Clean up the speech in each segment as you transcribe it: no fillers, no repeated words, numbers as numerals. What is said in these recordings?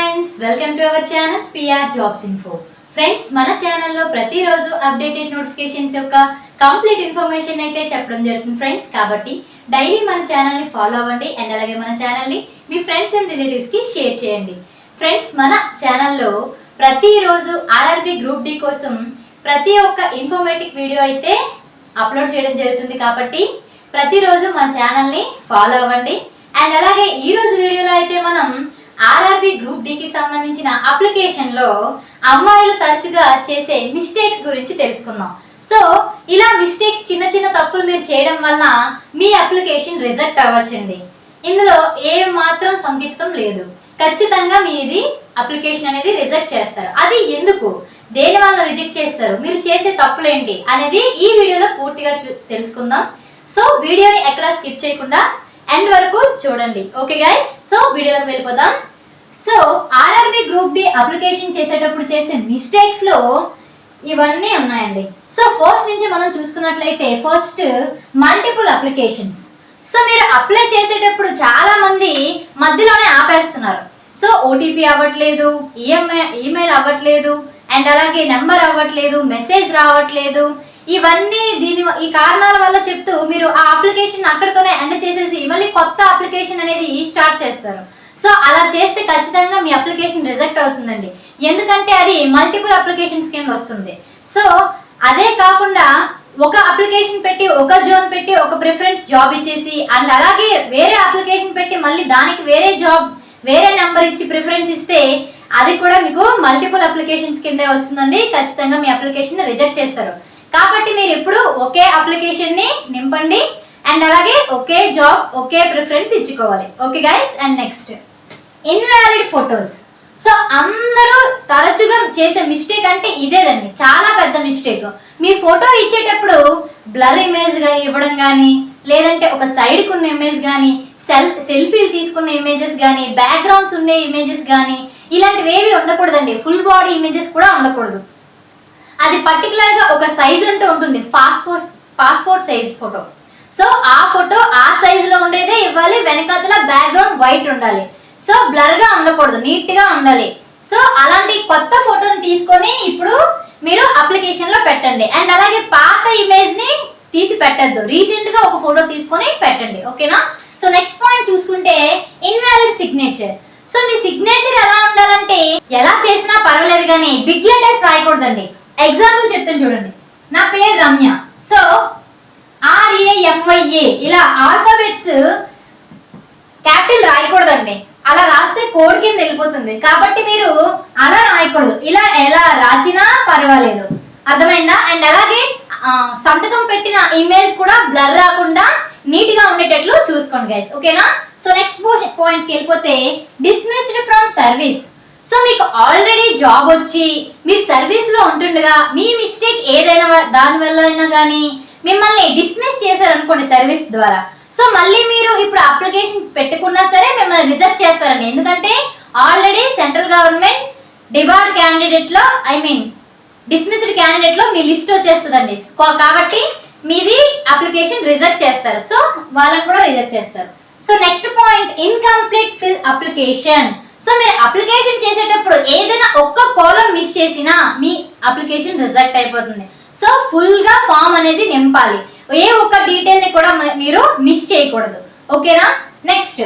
Friends, welcome to our channel PR jobs info. Friends, మన ఛానల్లో ప్రతిరోజు అప్డేటెడ్ నోటిఫికేషన్స్ యొక్క కంప్లీట్ ఇన్ఫర్మేషన్ అయితే చెప్పడం జరుగుతుంది ఫ్రెండ్స్. కాబట్టి డైలీ మన ఛానల్ని ఫాలో అవ్వండి అండ్ అలాగే మన ఛానల్ని మీ ఫ్రెండ్స్ అండ్ రిలేటివ్స్కి షేర్ చేయండి. ఫ్రెండ్స్, మన ఛానల్లో ప్రతిరోజు ఆర్ఆర్బి గ్రూప్ డి కోసం ప్రతి ఒక్క ఇన్ఫర్మేటివ్ వీడియో అయితే అప్లోడ్ చేయడం జరుగుతుంది. కాబట్టి ప్రతిరోజు మన ఛానల్ని ఫాలో అవ్వండి. అండ్ అలాగే ఈరోజు వీడియోలో అయితే మనం ఆర్ఆర్బి గ్రూప్ డికి సంబంధించిన అప్లికేషన్లో అమ్మాయిలు తరచుగా చేసే మిస్టేక్స్ గురించి తెలుసుకుందాం. సో ఇలా మిస్టేక్స్, చిన్న చిన్న తప్పులు మీరు చేయడం వల్ల మీ అప్లికేషన్ రిజెక్ట్ అవ్వచ్చండి. ఇందులో ఏ మాత్రం సంకిష్టం లేదు. ఖచ్చితంగా మీది అప్లికేషన్ అనేది రిజెక్ట్ చేస్తారు. అది ఎందుకు, దేని వల్ల రిజెక్ట్ చేస్తారు, మీరు చేసే తప్పులు ఏంటి అనేది ఈ వీడియోలో పూర్తిగా తెలుసుకుందాం. సో వీడియోని ఎక్కడా స్కిప్ చేయకుండా ఎండ్ వరకు చూడండి. ఓకే గైస్, సో వీడియోలోకి వెళ్ళిపోదాం. So RRB group D application చేసేటప్పుడు చేసే మిస్టేక్స్ లో ఇవన్నీ ఉన్నాయండి. సో ఫస్ట్ నుంచి మనం చూసుకున్నట్లయితే ఫస్ట్ మల్టిపుల్ అప్లికేషన్స్. సో మీరు అప్లై చేసేటప్పుడు చాలా మంది మధ్యలోనే ఆపేస్తున్నారు. సో ఓటీపీ అవ్వట్లేదు, ఈమెయిల్ అవ్వట్లేదు, అండ్ అలాగే నెంబర్ అవ్వట్లేదు, మెసేజ్ రావట్లేదు. ఇవన్నీ ఈ కారణాల వల్ల చెప్తూ మీరు ఆ అప్లికేషన్ అక్కడితోనే ఎండ్ చేసేసి మళ్ళీ కొత్త అప్లికేషన్ అనేది స్టార్ట్ చేస్తారు. సో అలా చేస్తే ఖచ్చితంగా మీ అప్లికేషన్ రిజెక్ట్ అవుతుందండి. ఎందుకంటే అది మల్టిపుల్ అప్లికేషన్స్ కింద వస్తుంది. సో అదే కాకుండా ఒక అప్లికేషన్ పెట్టి, ఒక జోన్ పెట్టి, ఒక ప్రిఫరెన్స్ జాబ్ ఇచ్చేసి అండ్ అలాగే వేరే అప్లికేషన్ పెట్టి మళ్ళీ దానికి వేరే జాబ్, వేరే నెంబర్ ఇచ్చి ప్రిఫరెన్స్ ఇస్తే అది కూడా మీకు మల్టిపుల్ అప్లికేషన్స్ కిందే వస్తుందండి. ఖచ్చితంగా మీ అప్లికేషన్ రిజెక్ట్ చేస్తారు. కాబట్టి మీరు ఎప్పుడు ఒకే అప్లికేషన్ ని నింపండి అండ్ అలాగే ఒకే జాబ్, ఒకే ప్రిఫరెన్స్ ఇచ్చుకోవాలి. Okay guys, and next invalid photos. So అందరూ తరచుగా చేసే మిస్టేక్ అంటే ఇదేదండి, చాలా పెద్ద మిస్టేక్. మీ ఫోటో ఇచ్చేటప్పుడు బ్లర్ ఇమేజ్ ఇవ్వడం కానీ, లేదంటే ఒక సైడ్కి ఉన్న ఇమేజ్ కానీ, సెల్ఫీలు తీసుకున్న ఇమేజెస్ కానీ, బ్యాక్గ్రౌండ్స్ ఉన్న ఇమేజెస్ కానీ, ఇలాంటివి ఏవి ఉండకూడదండి. ఫుల్ బాడీ ఇమేజెస్ కూడా ఉండకూడదు. అది పర్టికులర్గా ఒక సైజ్ అంటూ ఉంటుంది, పాస్పోర్ట్ సైజ్ ఫోటో. సో ఆ ఫోటో ఆ సైజులో ఉండేదే ఇవ్వాలి. వెనకాతల బ్యాక్గ్రౌండ్ వైట్ ఉండాలి. సో బ్లర్గా ఉండకూడదు, నీట్గా ఉండాలి. సో అలాంటి కొత్త ఫోటోని తీసుకొని ఇప్పుడు మీరు అప్లికేషన్లో పెట్టండి. అండ్ అలాగే పాత ఇమేజ్ని తీసి పెట్టద్దు, రీసెంట్గా ఒక ఫోటో తీసుకొని పెట్టండి. ఓకేనా? సో నెక్స్ట్ పాయింట్ చూసుకుంటే ఇన్వాలిడ్ సిగ్నేచర్. సో మీ సిగ్నేచర్ ఎలా ఉండాలంటే ఎలా చేసినా పర్వాలేదు కానీ బిగ్ లెటర్స్ రాయకూడదండి. ఎగ్జాంపుల్ చెప్తాను చూడండి. నా పేరు రమ్య. సో RAMYA ఇలా ఆల్ఫాబెట్స్ క్యాపిటల్ రాయకూడదండి. అలా రాస్తే కోడ్ కింద వెళ్ళిపోతుంది. కాబట్టి మీరు అలా రాయకూడదు. ఇలా ఎలా రాసినా పర్వాలేదు. అర్థమైందా? అండ్ అలాగే సంతకం పెట్టిన ఇమేజ్ కూడా బ్లర్ రాకుండా నీట్ గా ఉండేటట్లు చూసుకోండి గైస్. ఓకేనా? సో నెక్స్ట్ పాయింట్కి వెళ్ళిపోతే డిస్మిస్డ్ ఫ్రమ్ సర్వీస్. సో మీకు ఆల్రెడీ జాబ్ వచ్చి మీరు సర్వీస్లో ఉంటుండగా మీ మిస్టేక్ ఏదైనా దానివల్ల అయినా కానీ మిమ్మల్ని డిస్మిస్ చేశారనుకోండి సర్వీస్ ద్వారా, సో మళ్ళీ మీరు ఇప్పుడు అప్లికేషన్ పెట్టుకున్నా సరే మిమ్మల్ని రిజెక్ట్ చేస్తారండి. ఎందుకంటే ఆల్రెడీ సెంట్రల్ గవర్నమెంట్ డిబార్డ్ క్యాండిడేట్లో డిస్మిస్డ్ క్యాండిడేట్లో మీ లిస్ట్ వచ్చేస్తుందండి. కాబట్టి మీది అప్లికేషన్ రిజెక్ట్ చేస్తారు. సో వాళ్ళని కూడా రిజెక్ట్ చేస్తారు. So next point incomplete fill application. So మీరు అప్లికేషన్ చేసేటప్పుడు ఏదైనా ఒక్క కాలం మిస్ చేసినా మీ అప్లికేషన్ రిజెక్ట్ అయిపోతుంది. సో ఫుల్గా ఫామ్ అనేది నింపాలి. ఏ ఒక్క డీటెయిల్ని కూడా మీరు మిస్ చేయకూడదు. ఓకేనా? Next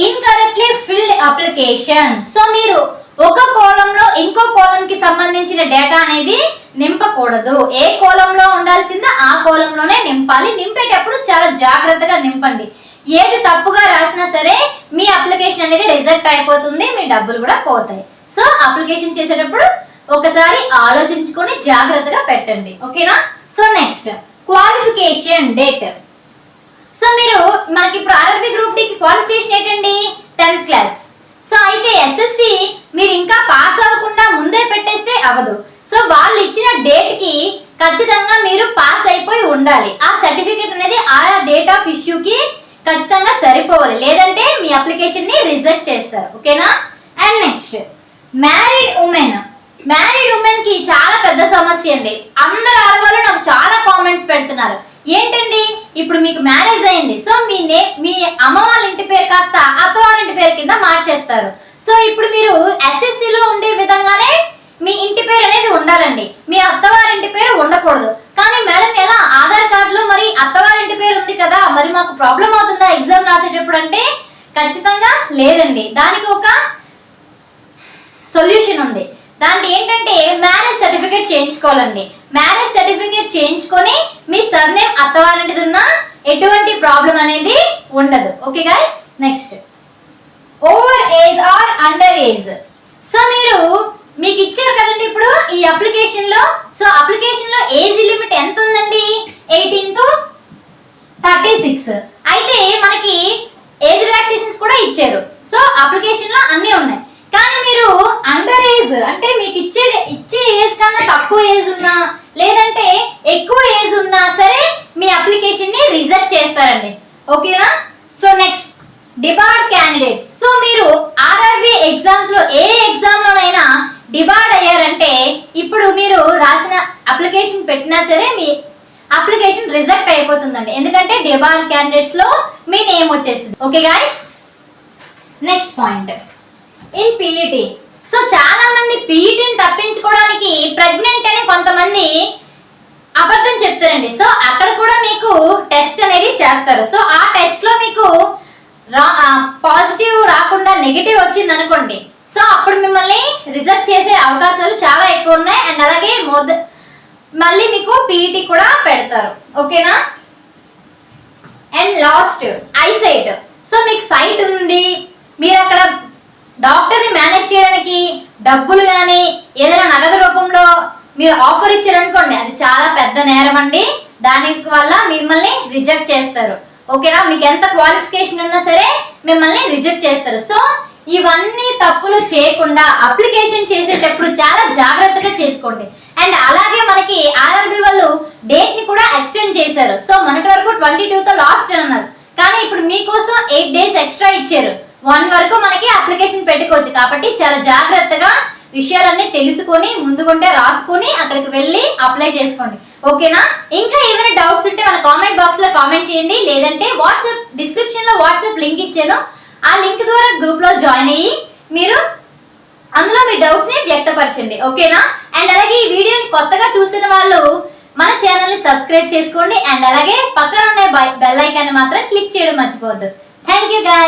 incorrectly field application. So మీరు ఒక కాలంలో ఇంకో కాలంకి సంబంధించిన డేటా అనేది నింపకూడదు. ఏ కాలంలో ఉండాల్సిందో ఆ కాలంలోనే నింపాలి. నింపేటప్పుడు చాలా జాగ్రత్తగా నింపండి. ఏది తప్పుగా రాసినా సరే మీ అప్లికేషన్ అనేది రిజెక్ట్ అయిపోతుంది, మీ డబ్బులు కూడా పోతాయి. సో అప్లికేషన్ చేసేటప్పుడు ఒకసారి ఆలోచించుకొని జాగ్రత్తగా పెట్టండి. ఓకేనా? So next qualification date. So మనకి ఇప్పుడు ఆర్ఆర్బి గ్రూప్ డి క్వాలిఫికేషన్ ఏంటండి? 10th class. సో అయితే SSC మీరు ఇంకా పాస్ అవ్వకుండా ముందే పెట్టేస్తే అవ్వదు. సో వాళ్ళు ఇచ్చిన డేట్కి ఖచ్చితంగా మీరు పాస్ అయిపోయి ఉండాలి. ఆ సర్టిఫికేట్ అనేది ఆ డేట్ ఆఫ్ ఇష్యూకి ఖచ్చితంగా సరిపోవాలి, లేదంటే మీ అప్లికేషన్ ని రిజెక్ట్ చేస్తారు. ఓకేనా? అండ్ నెక్స్ట్ మ్యారీడ్ ఉమెన్ కి చాలా పెద్ద సమస్య అండి. అందరు ఆడవాళ్ళు నాకు చాలా కామెంట్స్ పెడుతున్నారు. ఏంటండి, ఇప్పుడు మీకు మ్యారేజ్ అయింది, సో మీ అమ్మ వాళ్ళ ఇంటి పేరు కాస్త అత్తవారింటి పేరు కింద మార్చేస్తారు. సో ఇప్పుడు మీరు SSC లో ఉండే విధంగానే మీ ఇంటి పేరు అనేది ఉండాలండి, మీ అత్తవారింటి పేరు ఉండకూడదు. కానీ మేడం ఎలా ఆధార్ కార్డులో మరి అత్తవారింటి పేరు ఉంది కదా, మరి మాకు ప్రాబ్లం అవుతుందా ఎగ్జామ్ రాసేటప్పుడు అంటే ఖచ్చితంగా లేదండి. దానికి ఒక సొల్యూషన్ ఉంది. దాంట్లో ఏంటంటే మ్యారేజ్ సర్టిఫికేట్ చేయించుకోవాలండి. మ్యారేజ్ సర్టిఫికేట్ చేయించుకొని మీ సర్నేమ్ అత్తవారింటిది ఉన్నా ఎటువంటి ప్రాబ్లం అనేది ఉండదు. Okay guys, next over age or under age. So మీకు ఇచ్చారు కదండి ఇప్పుడు ఈ అప్లికేషన్ లో. సో అప్లికేషన్ లో ఏజ్ లిమిట్ ఎంత ఉందండి? 18 to 36. అయితే మనకి ఏజ్ రిలాక్సేషన్స్ కూడా ఇచ్చారు. సో అప్లికేషన్ లో అన్నీ ఉన్నాయి. కానీ మీరు అండర్ ఏజ్ అంటే మీకు ఇచ్చే ఏజ్ కన్నా తక్కువ ఏజ్ ఉన్నా లేదంటే ఎక్కువ ఏజ్ ఉన్నా సరే మీ అప్లికేషన్ ని రిజెక్ట్ చేస్తారండి. ఓకేనా? So next debarred candidates. So మీరు ఆర్ఆర్బి ఎగ్జామ్స్ లో ఏ ఎగ్జామ్ లోనైనా డిబార్డ్ అయ్యారంటే ఇప్పుడు మీరు రాసిన అప్లికేషన్ పెట్టినా సరే మీ అప్లికేషన్ రిజెక్ట్ అయిపోతుందండి. ఎందుకంటే డిబార్డ్ క్యాండిడేట్స్ లో మీ నేమ్ వచ్చేసింది. Okay guys, next point in PET. So చాలా మంది పీఈటీని తప్పించుకోవడానికి ప్రెగ్నెంట్ అని కొంతమంది అబద్ధం చెప్తారండి. సో అక్కడ కూడా మీకు టెస్ట్ అనేది చేస్తారు. సో ఆ టెస్ట్ లో మీకు పాజిటివ్ రాకుండా నెగిటివ్ వచ్చింది అనుకోండి, సో అప్పుడు మిమ్మల్ని రిజెక్ట్ చేసే అవకాశాలు చాలా ఎక్కువ ఉన్నాయి. అండ్ అలాగే మళ్ళీ మీకు పీఈటీ కూడా పెడతారు. ఓకేనా? And last eyesight. సో మీకు సైట్ ఉంది, మీరు అక్కడ డాక్టర్ని మేనేజ్ చేయడానికి డబ్బులు కానీ ఏదైనా నగదు రూపంలో మీరు ఆఫర్ ఇచ్చారనుకోండి, అది చాలా పెద్ద నేరం అండి. దాని వల్ల మిమ్మల్ని రిజెక్ట్ చేస్తారు. ఓకేనా? మీకు ఎంత క్వాలిఫికేషన్ ఉన్నా సరే మిమ్మల్ని రిజెక్ట్ చేస్తారు. సో ఇవన్నీ తప్పులు చేయకుండా అప్లికేషన్ చేసేటప్పుడు చాలా జాగ్రత్తగా చేసుకోండి. అండ్ అలాగే మనకి ఆర్ఆర్బి వాళ్ళు డేట్ ని కూడా ఎక్స్టెండ్ చేశారు. సో మొన్నటి వరకు 22తో లాస్ట్ అన్నారు, కానీ ఇప్పుడు మీకోసం 8 days ఎక్స్ట్రా ఇచ్చారు. 1 వరకు మనకి అప్లికేషన్ పెట్టుకోవచ్చు. కాబట్టి చాలా జాగ్రత్తగా విషయాలన్నీ తెలుసుకొని ముందుకుంటే రాసుకొని అక్కడికి వెళ్ళి అప్లై చేసుకోండి. ఓకేనా? ఇంకా ఏమైనా డౌట్స్ ఉంటే మన కామెంట్ బాక్స్ లో కామెంట్ చేయండి, లేదంటే వాట్సాప్ డిస్క్రిప్షన్ లో వాట్సాప్ లింక్ ఇచ్చాను, ఆ లింక్ ద్వారా గ్రూప్ లో జాయిన్ అయ్యి మీరు అందులో మీ డౌట్స్ ని వ్యక్తపరచండి. ఓకేనా? అండ్ అలాగే ఈ వీడియోని కొత్తగా చూసిన వాళ్ళు మన ఛానల్ ని సబ్స్క్రైబ్ చేసుకోండి. అండ్ అలాగే పక్కన ఉన్న బెల్ ఐకాన్ మాత్రం క్లిక్ చేయడం మర్చిపోవద్దు. Thank you guys.